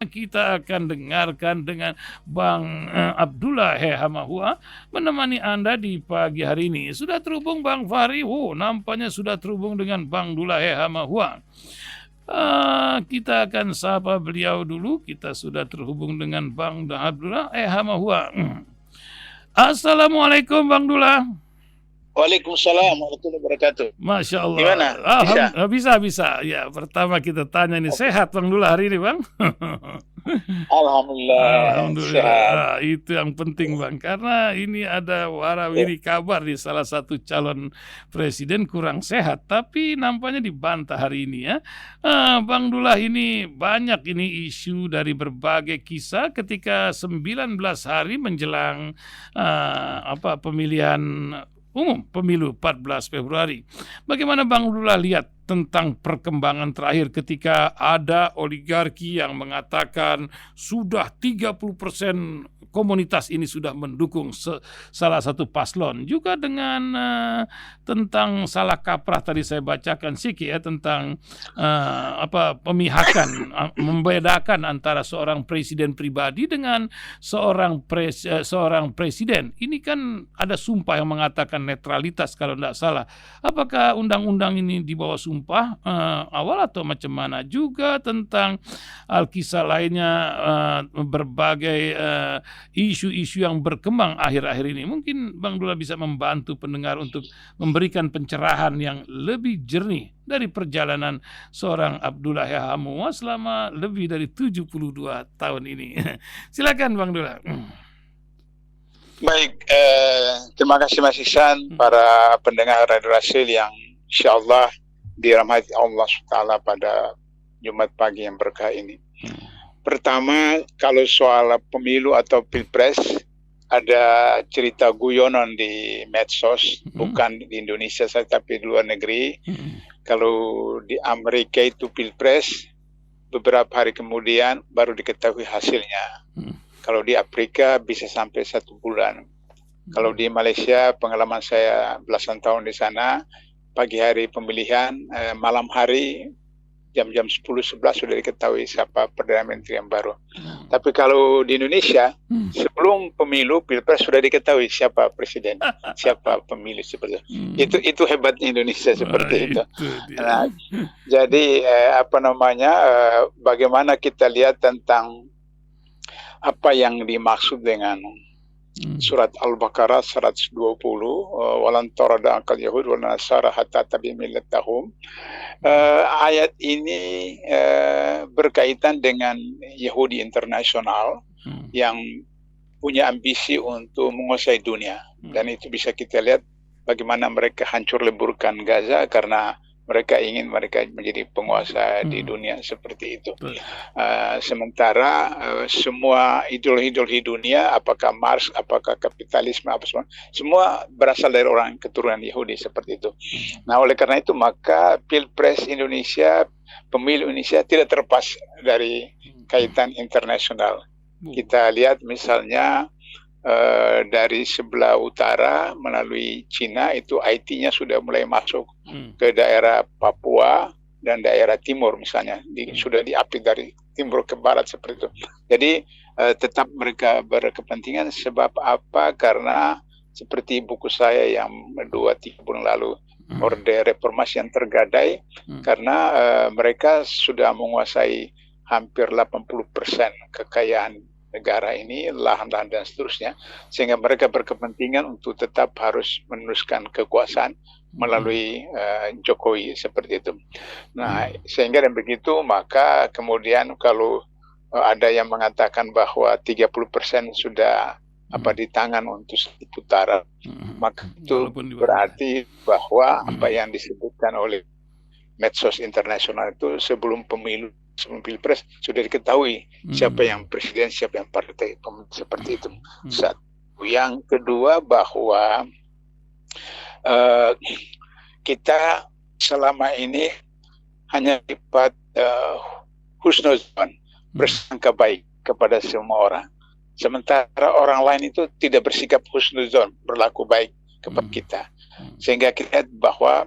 kita akan dengarkan dengan Bang Abdullah Hamahua menemani Anda di pagi hari ini. Sudah terhubung Bang Fahri? Nampaknya sudah terhubung dengan Bang Abdullah Hamahua. Kita akan sapa beliau dulu. Kita sudah terhubung dengan Bang Abdullah Hamahua. Assalamualaikum Bang Abdullah. Waalaikumsalam warahmatullahi wabarakatuh. Masya Allah. Gimana? Bisa. Ya, pertama kita tanya ini sehat Bang Abdullah hari ini Bang? Alhamdulillah. Alhamdulillah. Itu yang penting Bang, karena ini ada warawiri kabar di salah satu calon presiden kurang sehat, tapi nampaknya dibantah hari ini ya. Bang Abdullah, ini banyak ini isu dari berbagai kisah ketika 19 hari menjelang pemilihan umum pemilu 14 Februari. Bagaimana Bang Abdullah lihat tentang perkembangan terakhir ketika ada oligarki yang mengatakan sudah 30% komunitas ini sudah mendukung salah satu paslon, juga dengan tentang salah kaprah tadi saya bacakan Siki ya, tentang pemihakan, membedakan antara seorang presiden pribadi dengan seorang presiden. Ini kan ada sumpah yang mengatakan netralitas kalau tidak salah. Apakah undang-undang ini di bawah sumpah awal atau macam mana? Juga tentang kisah lainnya, berbagai isu-isu yang berkembang akhir-akhir ini. Mungkin Bang Abdullah bisa membantu pendengar untuk memberikan pencerahan yang lebih jernih dari perjalanan seorang Abdullah Hamahua selama lebih dari 72 tahun ini. Silakan Bang Abdullah. Baik, terima kasih Mas Ihsan, para pendengar Radio Rasil yang insyaallah dirahmati Allah SWT pada Jumat pagi yang berkah ini. Pertama, kalau soal pemilu atau pilpres, ada cerita guyonan di medsos, bukan di Indonesia saja tapi di luar negeri. Kalau di Amerika itu pilpres, beberapa hari kemudian baru diketahui hasilnya. Kalau di Afrika bisa sampai 1 bulan. Kalau di Malaysia, pengalaman saya belasan tahun di sana, pagi hari pemilihan, malam hari jam-jam 10-11 sudah diketahui siapa Perdana Menteri yang baru. Tapi kalau di Indonesia, sebelum pemilu, pilpres sudah diketahui siapa presiden, siapa pemilih seperti itu. Itu hebatnya Indonesia seperti itu. Nah, jadi bagaimana kita lihat tentang apa yang dimaksud dengan surat Al-Baqarah 120, walan tarada akal yahud wal nasara hatta tabi millatahum. Ayat ini berkaitan dengan Yahudi internasional yang punya ambisi untuk menguasai dunia, dan itu bisa kita lihat bagaimana mereka hancur leburkan Gaza karena mereka ingin menjadi penguasa di dunia seperti itu. Sementara semua ideologi dunia, apakah Marx, apakah kapitalisme, semua berasal dari orang keturunan Yahudi seperti itu. Nah, oleh karena itu maka pilpres Indonesia, pemilu Indonesia tidak terlepas dari kaitan internasional. Kita lihat misalnya dari sebelah utara melalui Cina itu IT-nya sudah mulai masuk ke daerah Papua dan daerah timur misalnya, sudah diapit dari timur ke barat seperti itu. Jadi tetap mereka berkepentingan. Sebab apa? Karena seperti buku saya yang 2-3 bulan lalu, Orde Reformasi yang Tergadai, karena mereka sudah menguasai hampir 80% kekayaan negara ini, lahan-lahan dan seterusnya, sehingga mereka berkepentingan untuk tetap harus meneruskan kekuasaan melalui Jokowi seperti itu. Nah, sehingga dengan begitu maka kemudian kalau ada yang mengatakan bahwa 30% sudah di tangan untuk putaran, maka itu berarti bahwa apa yang disebutkan oleh medsos internasional itu sebelum pemilu, sebelum pilpres sudah diketahui siapa yang presiden, siapa yang partai, seperti itu. Satu. Yang kedua bahwa kita selama ini hanya dapat husnuzon, bersangka baik kepada semua orang. Sementara orang lain itu tidak bersikap husnuzon, berlaku baik kepada kita. Sehingga kita lihat bahwa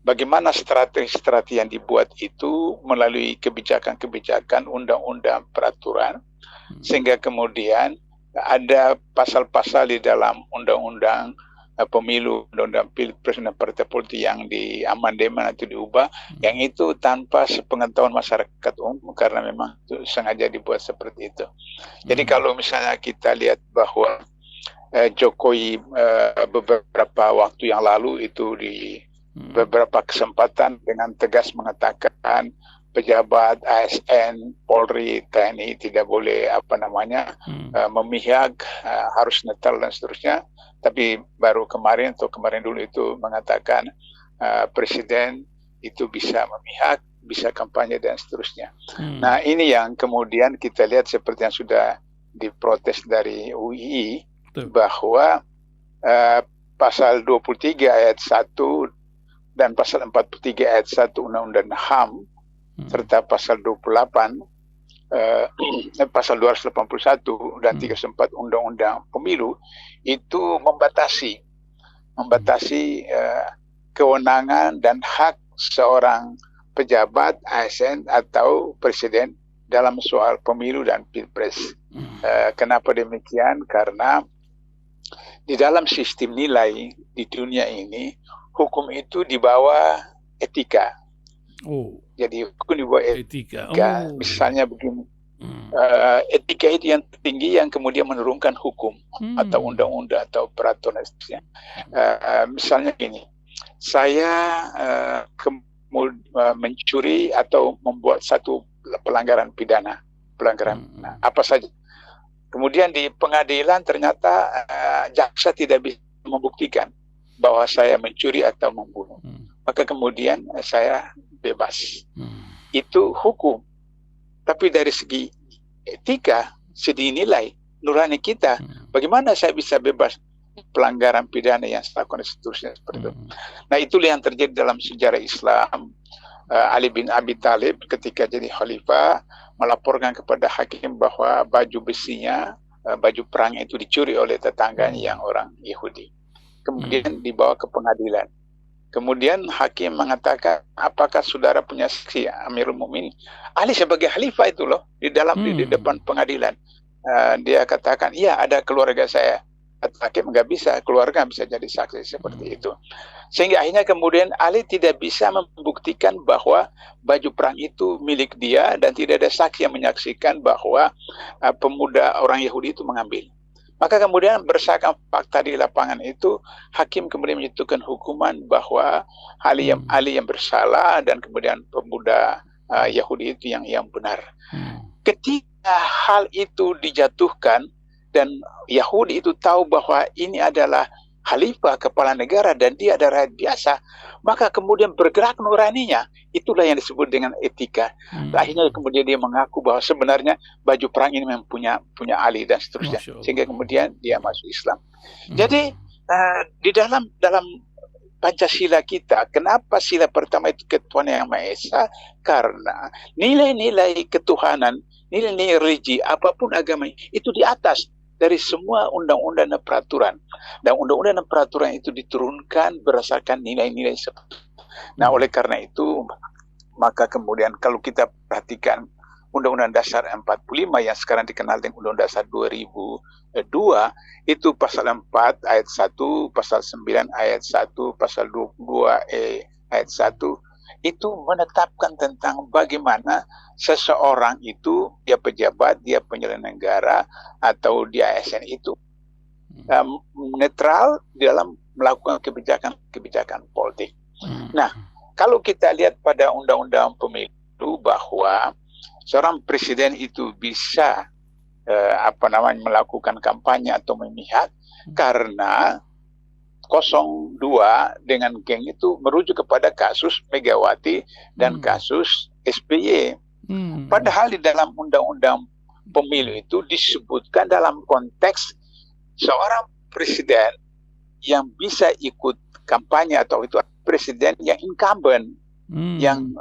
bagaimana strategi-strategi yang dibuat itu melalui kebijakan-kebijakan, undang-undang, peraturan, sehingga kemudian ada pasal-pasal di dalam undang-undang pemilu, undang-undang pilpres dan partai politik yang diamandemen atau diubah, yang itu tanpa sepengetahuan masyarakat umum karena memang itu sengaja dibuat seperti itu. Jadi kalau misalnya kita lihat bahwa Jokowi beberapa waktu yang lalu itu di beberapa kesempatan dengan tegas mengatakan pejabat ASN, Polri, TNI tidak boleh memihak, harus netral dan seterusnya. Tapi baru kemarin atau kemarin dulu itu mengatakan presiden itu bisa memihak, bisa kampanye dan seterusnya. Nah ini yang kemudian kita lihat seperti yang sudah diprotes dari UII bahwa pasal 23 ayat 1 dan pasal 43 ayat 1 Undang-Undang HAM serta pasal 28 pasal 281 dan 34 Undang-Undang Pemilu itu membatasi kewenangan dan hak seorang pejabat ASN atau presiden dalam soal pemilu dan pilpres. Kenapa demikian? Karena di dalam sistem nilai di dunia ini hukum itu di bawah etika. Jadi hukum di bawah etika. Misalnya begini, etika itu yang tinggi yang kemudian menurunkan hukum atau undang-undang atau peraturan dan seterusnya. Misalnya gini, saya mencuri atau membuat satu pelanggaran pidana, apa saja. Kemudian di pengadilan ternyata jaksa tidak bisa membuktikan bahwa saya mencuri atau membunuh. Maka kemudian saya bebas. Itu hukum. Tapi dari segi etika, segi nilai, nurani kita, bagaimana saya bisa bebas pelanggaran pidana yang dilakukan dan seterusnya seperti itu. Nah itulah yang terjadi dalam sejarah Islam. Ali bin Abi Thalib ketika jadi khalifah melaporkan kepada hakim bahwa baju besinya, baju perangnya itu dicuri oleh tetangganya yang orang Yahudi. Kemudian dibawa ke pengadilan. Kemudian hakim mengatakan, apakah saudara punya saksi Amirul Mukminin? Ali sebagai khalifah itu loh di depan pengadilan. Dia katakan, iya ada keluarga saya. Hakim nggak bisa, keluarga bisa jadi saksi seperti itu. Sehingga akhirnya kemudian Ali tidak bisa membuktikan bahwa baju perang itu milik dia dan tidak ada saksi yang menyaksikan bahwa pemuda orang Yahudi itu mengambil. Maka kemudian berdasarkan fakta di lapangan itu, hakim kemudian menjatuhkan hukuman bahwa Ali yang bersalah dan kemudian pemuda Yahudi itu yang benar. Ketika hal itu dijatuhkan dan Yahudi itu tahu bahwa ini adalah khalifah kepala negara dan dia ada rakyat biasa, maka kemudian bergerak nuraninya. Itulah yang disebut dengan etika. Akhirnya kemudian dia mengaku bahwa sebenarnya baju perang ini memang punya Ali dan seterusnya. Sehingga kemudian dia masuk Islam. Jadi di dalam Pancasila kita, kenapa sila pertama itu ketuhanan yang Maha Esa? Karena nilai-nilai ketuhanan, nilai-nilai religi, apapun agama itu di atas dari semua undang-undang dan peraturan. Dan undang-undang dan peraturan itu diturunkan berdasarkan nilai-nilai seperti itu. Nah, oleh karena itu, maka kemudian kalau kita perhatikan Undang-Undang Dasar 45 yang sekarang dikenal dengan Undang-Undang Dasar 2002, itu pasal 4 ayat 1, pasal 9 ayat 1, pasal 22 ayat 1, itu menetapkan tentang bagaimana seseorang itu, dia pejabat, dia penyelenggara, atau dia ASN itu netral dalam melakukan kebijakan politik. Nah, kalau kita lihat pada Undang-Undang Pemilu bahwa seorang presiden itu bisa melakukan kampanye atau memihak karena 02 dengan geng itu merujuk kepada kasus Megawati dan kasus SBY. Padahal di dalam Undang-Undang Pemilu itu disebutkan dalam konteks seorang presiden yang bisa ikut kampanye atau itu presiden yang incumbent, yang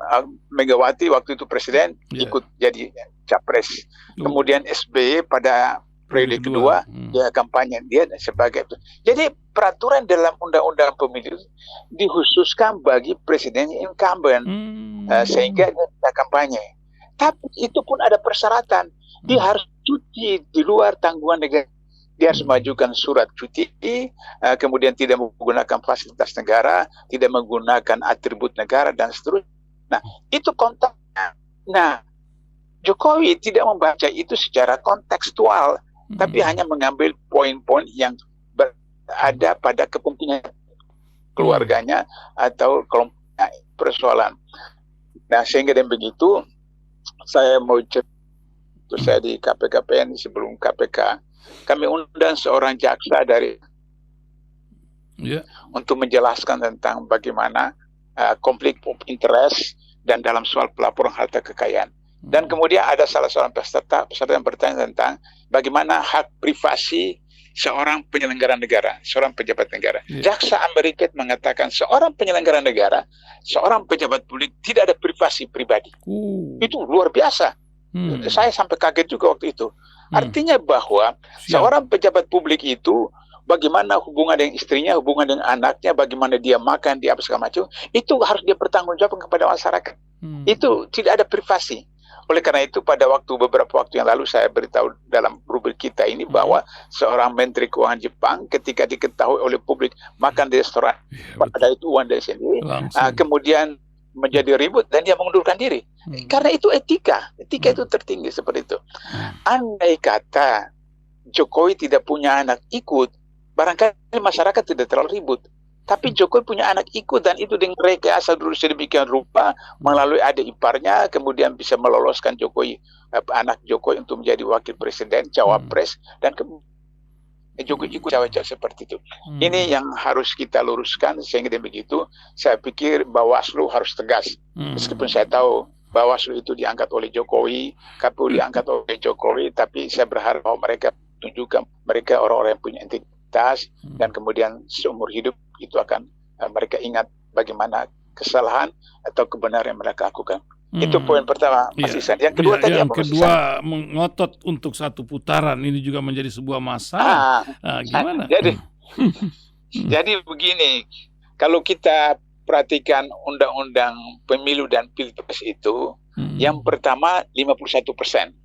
Megawati waktu itu presiden ikut jadi capres. Kemudian SBY pada periode kedua dia kampanye dia sebagai. Jadi peraturan dalam undang-undang pemilu dikhususkan bagi presiden incumbent sehingga dia bisa kampanye. Tapi itu pun ada persyaratan. Dia harus cuti di luar tanggungan negara. Dia harus mengajukan surat cuti, kemudian tidak menggunakan fasilitas negara, tidak menggunakan atribut negara dan seterusnya. Nah, itu konteksnya. Nah, Jokowi tidak membaca itu secara kontekstual, tapi hanya mengambil poin-poin yang ada pada kepentingan keluarganya atau kelompoknya persoalan. Nah, sehingga dengan begitu, saya mau cerita, saya di KPKPN sebelum KPK, kami undang seorang jaksa dari untuk menjelaskan tentang bagaimana konflik of interest dan dalam soal pelaporan harta kekayaan. Dan kemudian ada salah seorang peserta yang bertanya tentang bagaimana hak privasi seorang penyelenggara negara, seorang pejabat negara. Jaksa Amerika mengatakan seorang penyelenggara negara, seorang pejabat publik tidak ada privasi pribadi. Itu luar biasa. Saya sampai kaget juga waktu itu. Artinya bahwa seorang pejabat publik itu bagaimana hubungan dengan istrinya, hubungan dengan anaknya, bagaimana dia makan, dia apa segala macam, itu harus dia pertanggungjawabkan kepada masyarakat. Itu tidak ada privasi. Oleh karena itu beberapa waktu yang lalu saya beritahu dalam rubrik kita ini bahwa seorang Menteri Keuangan Jepang ketika diketahui oleh publik makan di restoran, pada itu uang dari sini, kemudian menjadi ribut dan dia mengundurkan diri. Karena itu etika itu tertinggi seperti itu. Andai kata Jokowi tidak punya anak ikut, barangkali masyarakat tidak terlalu ribut. Tapi Jokowi punya anak ikut dan itu dengan rekayasa dulu sedemikian rupa melalui adik iparnya, kemudian bisa meloloskan Jokowi, anak Jokowi untuk menjadi wakil presiden, cawapres, dan Jokowi ikut cawe-cawe seperti itu. Ini yang harus kita luruskan sehingga begitu. Saya pikir Bawaslu harus tegas. Meskipun saya tahu Bawaslu itu diangkat oleh Jokowi, KPU diangkat oleh Jokowi, tapi saya berharap bahwa mereka tunjukkan mereka orang-orang yang punya integritas dan kemudian seumur hidup itu akan mereka ingat bagaimana kesalahan atau kebenaran yang mereka lakukan. Itu poin pertama, Mas Ihsan. Yang kedua tadi yang kedua mengotot untuk satu putaran ini juga menjadi sebuah masalah. Gimana? Jadi begini, kalau kita perhatikan undang-undang pemilu dan pilpres itu, yang pertama 51%.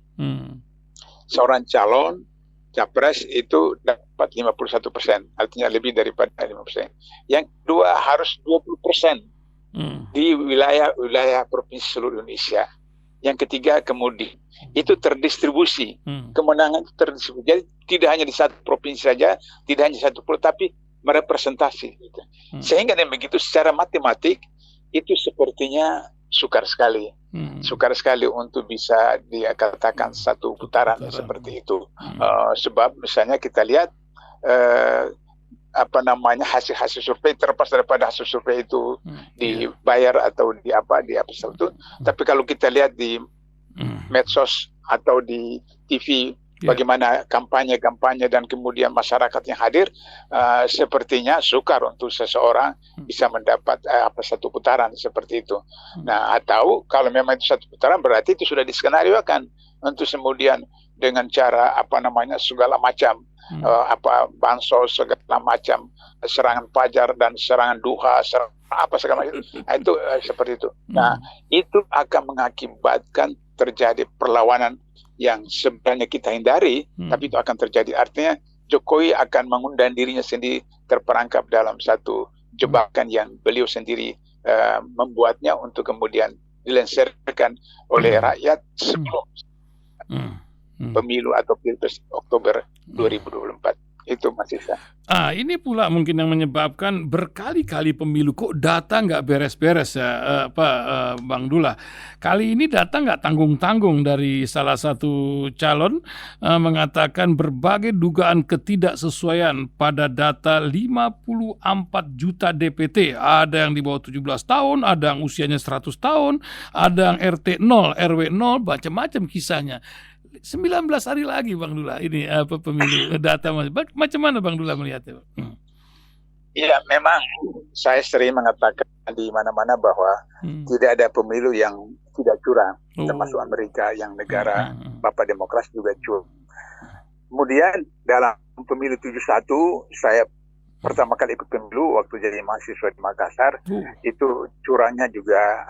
Seorang calon capres itu dapat 51%, artinya lebih daripada 5%. Yang kedua harus 20% di wilayah provinsi seluruh Indonesia. Yang ketiga kemudian itu terdistribusi, kemenangan itu terdistribusi. Jadi tidak hanya di satu provinsi saja, tidak hanya satu pulau, tapi merepresentasi. Gitu. Sehingga dengan begitu secara matematik itu sepertinya sukar sekali untuk bisa dikatakan satu putaran seperti itu. Sebab misalnya kita lihat hasil survei, terlepas daripada hasil survei itu dibayar atau di apa itu. Tapi kalau kita lihat di medsos atau di TV bagaimana kampanye dan kemudian masyarakat yang hadir, sepertinya sukar untuk seseorang bisa mendapat satu putaran seperti itu. Nah, atau kalau memang itu satu putaran berarti itu sudah diskenariokan untuk kemudian dengan cara segala macam bansos, segala macam serangan fajar dan serangan duha, segala macam itu seperti itu. Nah, itu akan mengakibatkan terjadi perlawanan yang sebenarnya kita hindari, tapi itu akan terjadi. Artinya Jokowi akan mengundang dirinya sendiri terperangkap dalam satu jebakan yang beliau sendiri membuatnya untuk kemudian dilengsarkan oleh rakyat sebelum pemilu atau pilpres Oktober 2024. Itu Mas Ihsan. Ini pula mungkin yang menyebabkan berkali-kali pemilu kok data nggak beres-beres ya, Bang Dullah. Kali ini data nggak tanggung-tanggung dari salah satu calon mengatakan berbagai dugaan ketidaksesuaian pada data 54 juta DPT. Ada yang di bawah 17 tahun, ada yang usianya 100 tahun, ada yang RT 0, RW 0, macam-macam kisahnya. 19 hari lagi Bang Dullah ini pemilu data macam mana Bang Dullah melihatnya? Iya, memang saya sering mengatakan di mana-mana bahwa tidak ada pemilu yang tidak curang, termasuk Amerika yang negara Bapak Demokrasi juga curang. kemudian dalam pemilu 71 saya pertama kali ikut pemilu waktu jadi mahasiswa di Makassar. Itu curangnya juga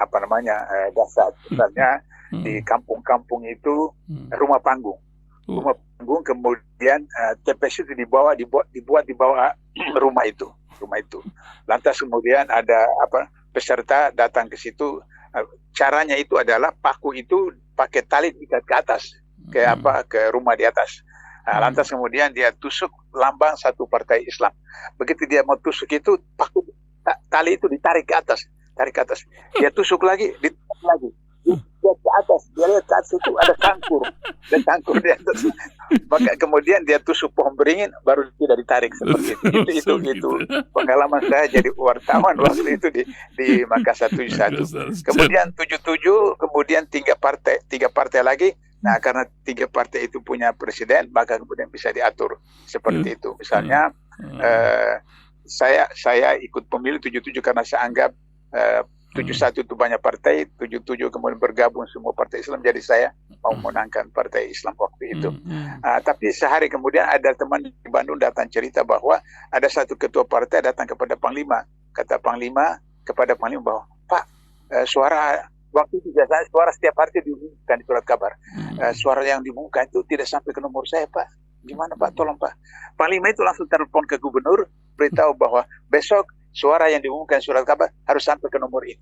dahsyat. Misalnya di kampung-kampung itu rumah panggung. Rumah panggung, kemudian TPS itu dibuat di bawah rumah itu. Lantas kemudian ada peserta datang ke situ. Caranya itu adalah paku itu pakai tali diikat ke atas, ke rumah di atas. Lantas kemudian dia tusuk lambang satu partai Islam. Begitu dia mau tusuk itu, paku tali itu ditarik ke atas. Dia tusuk lagi, ditarik lagi. Dia ke atas, dia lihat ke atas itu ada cangkur di atas. Maka kemudian dia tusuk pohon beringin, baru tidak ditarik seperti itu. Itu pengalaman saya jadi wartawan waktu itu di Makassar 71. Kemudian 77, kemudian tiga partai lagi. Nah, karena tiga partai itu punya presiden, maka kemudian bisa diatur seperti itu. Misalnya, saya ikut pemilu 77 karena saya anggap 71 itu banyak partai, 77 kemudian bergabung semua partai Islam, jadi saya mau menangkan partai Islam waktu itu. Tapi sehari kemudian ada teman di Bandung datang cerita bahwa ada satu ketua partai datang kepada Panglima. Kata Panglima kepada Panglima bahwa, Pak, suara waktu itu biasanya suara setiap partai diumumkan di surat kabar. Suara yang diumumkan itu tidak sampai ke nomor saya, Pak. Gimana, Pak? Tolong, Pak. Panglima itu langsung telepon ke gubernur, beritahu bahwa besok suara yang diumumkan surat kabar harus sampai ke nomor ini.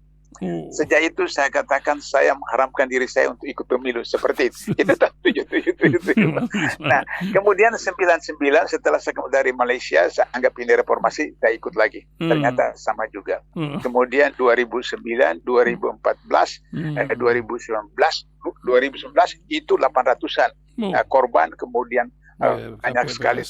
Sejak itu saya katakan saya mengharamkan diri saya untuk ikut pemilu seperti itu. Itu tahun 77. Nah, kemudian 99 setelah saya dari Malaysia, saya anggap ini reformasi, saya ikut lagi. Ternyata sama juga. Kemudian 2009, 2014, 2019 itu 800-an korban, kemudian banyak sekali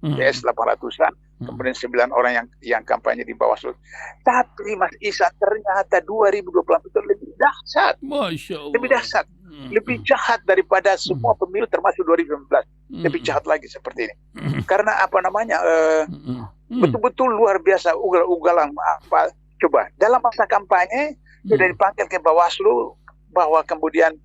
PS 800-an, kemudian 9 orang yang kampanye di Bawaslu. Tapi Mas Ihsan, ternyata 2024 itu lebih dahsyat. Masya Allah. Lebih dahsyat. Lebih jahat daripada semua pemilu termasuk 2019. Lebih jahat lagi seperti ini. Karena betul-betul luar biasa ugal-ugalan. Coba, dalam masa kampanye sudah dipanggil ke Bawaslu bahwa kemudian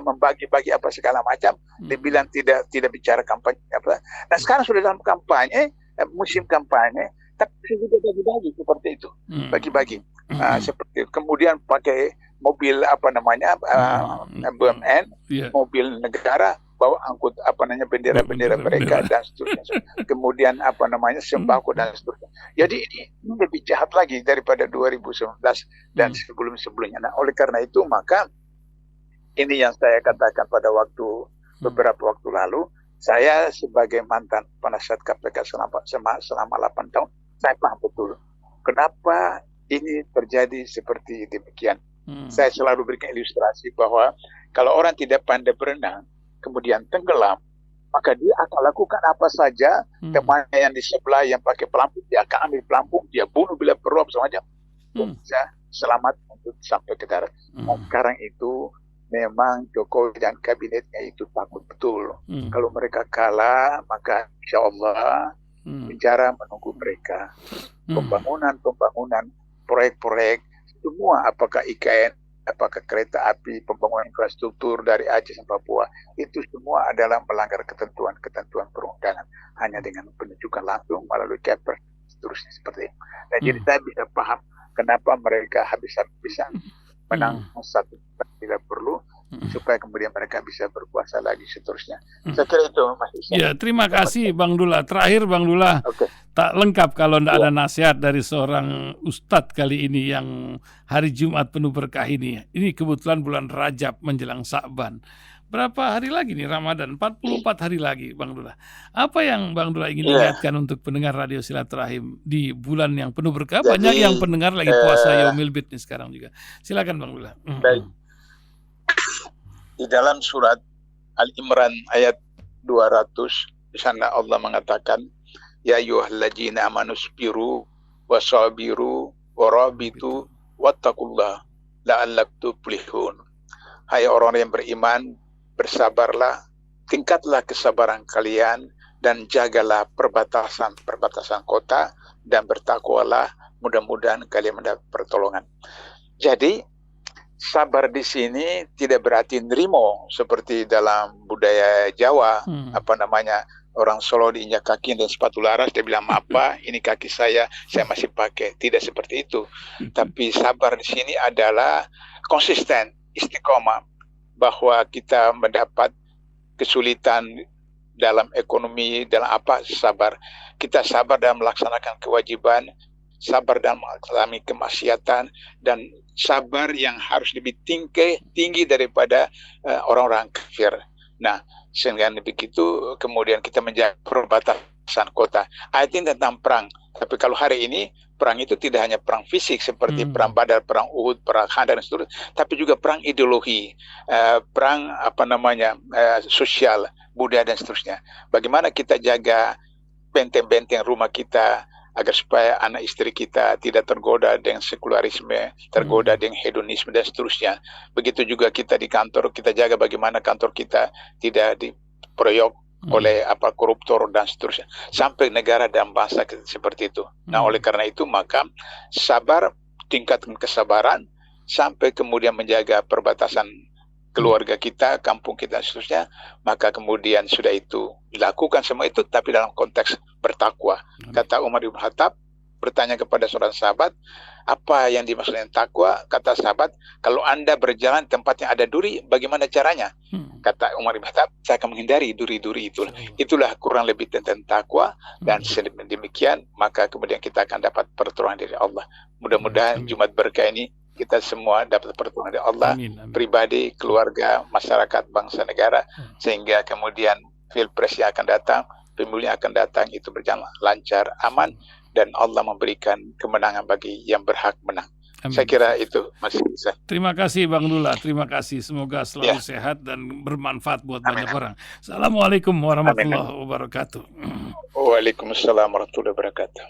membagi-bagi apa segala macam, dibilang tidak bicara kampanye apa. Nah, sekarang sudah dalam kampanye, musim kampanye, tapi sudah bagi-bagi seperti itu, bagi-bagi seperti itu. Kemudian pakai mobil BUMN, mobil negara, bawa angkut bendera-bendera mereka dan seterusnya. Kemudian sembako dan seterusnya. Jadi ini lebih jahat lagi daripada 2019 dan sebelum-sebelumnya. Nah, oleh karena itu maka ini yang saya katakan pada beberapa waktu lalu, saya sebagai mantan penasihat KPK selama 8 tahun, saya paham betul kenapa ini terjadi seperti demikian. Saya selalu berikan ilustrasi bahwa kalau orang tidak pandai berenang, kemudian tenggelam, maka dia akan lakukan apa saja. Temannya yang di sebelah yang pakai pelampung, dia akan ambil pelampung, dia bunuh bila perlu apa saja, bisa selamat untuk sampai ke darat. Sekarang itu memang Jokowi dan kabinetnya itu takut betul. Kalau mereka kalah, maka insya Allah penjara menunggu mereka. Pembangunan, proyek-proyek, semua apakah IKN, apakah kereta api, pembangunan infrastruktur dari Aceh sampai Papua, itu semua adalah melanggar ketentuan perundangan. Hanya dengan penunjukan langsung melalui Kepres, seterusnya seperti itu. Nah, jadi saya bisa paham kenapa mereka bisa menang satu bila perlu, supaya kemudian mereka bisa berkuasa lagi seterusnya. Saya kira itu, Mas Ihsan. Ya, terima kasih Bang Dullah. Terakhir Bang Dullah, tak lengkap kalau tidak ada nasihat dari seorang ustadz kali ini yang hari Jumat penuh berkah ini. Ini kebetulan bulan Rajab menjelang Sa'ban. Berapa hari lagi nih Ramadan? 44 hari lagi, Bang Dullah. Apa yang Bang Dullah ingin ingatkan untuk pendengar Radio Silaturahim di bulan yang penuh berkah? Banyak yang pendengar lagi puasa Yaumil Bid nih sekarang juga. Silakan Bang Dullah. Baik. Di dalam surat Al-Imran ayat 200, di sana Allah mengatakan, Ya ayyuhalladzina amanu sabiru wasabiru warabitu wattaqullah la'allakum tuflihun. Hai orang yang beriman, bersabarlah, tingkatlah kesabaran kalian, dan jagalah perbatasan kota, dan bertakwalah, mudah-mudahan kalian mendapat pertolongan. Jadi, sabar di sini tidak berarti nerimo seperti dalam budaya budaya Jawa, Hmm. apa namanya, orang Solo diinjak kaki dan sepatu laras, dia bilang apa, ini kaki saya masih pakai. Tidak seperti itu. Tapi sabar di sini adalah konsisten, istiqomah, bahwa kita mendapat kesulitan dalam ekonomi, dalam apa, sabar. Kita sabar dalam melaksanakan kewajiban, sabar dalam mengalami kemaksiatan, dan sabar yang harus lebih tinggi daripada orang-orang kafir. Nah, sehingga begitu kemudian kita menjaga perbatasan kota. Ayat ini tentang perang. Tapi kalau hari ini perang itu tidak hanya perang fisik seperti perang Badar, perang Uhud, perang Khandaq dan seterusnya, tapi juga perang ideologi, perang apa namanya, sosial, budaya dan seterusnya. Bagaimana kita jaga benteng-benteng rumah kita agar supaya anak istri kita tidak tergoda dengan sekularisme, tergoda dengan hedonisme dan seterusnya. Begitu juga kita di kantor, kita jaga bagaimana kantor kita tidak diproyok oleh koruptor dan seterusnya. Sampai negara dan bangsa seperti itu. Nah, oleh karena itu maka sabar, tingkatkan kesabaran sampai kemudian menjaga perbatasan keluarga kita, kampung kita dan seterusnya, maka kemudian sudah itu dilakukan semua itu, tapi dalam konteks bertakwa. Kata Umar bin Khattab bertanya kepada seorang sahabat, apa yang dimaksud dengan takwa? Kata sahabat, kalau Anda berjalan tempat yang ada duri, bagaimana caranya? Kata Umar bin Khattab, saya akan menghindari duri-duri itu. Itulah kurang lebih tentang takwa, dan demikian maka kemudian kita akan dapat pertolongan dari Allah. Mudah-mudahan Jumat berkah ini kita semua dapat pertolongan dari Allah, pribadi, keluarga, masyarakat, bangsa, negara, sehingga kemudian pilpres yang akan datang, pemilu yang akan datang itu berjalan lancar, aman, dan Allah memberikan kemenangan bagi yang berhak menang. Amin. Saya kira itu Mas Isa. Terima kasih Bang Dullah, terima kasih. Semoga selalu sehat dan bermanfaat buat banyak orang. Assalamualaikum warahmatullahi wabarakatuh. Waalaikumsalam warahmatullahi wabarakatuh.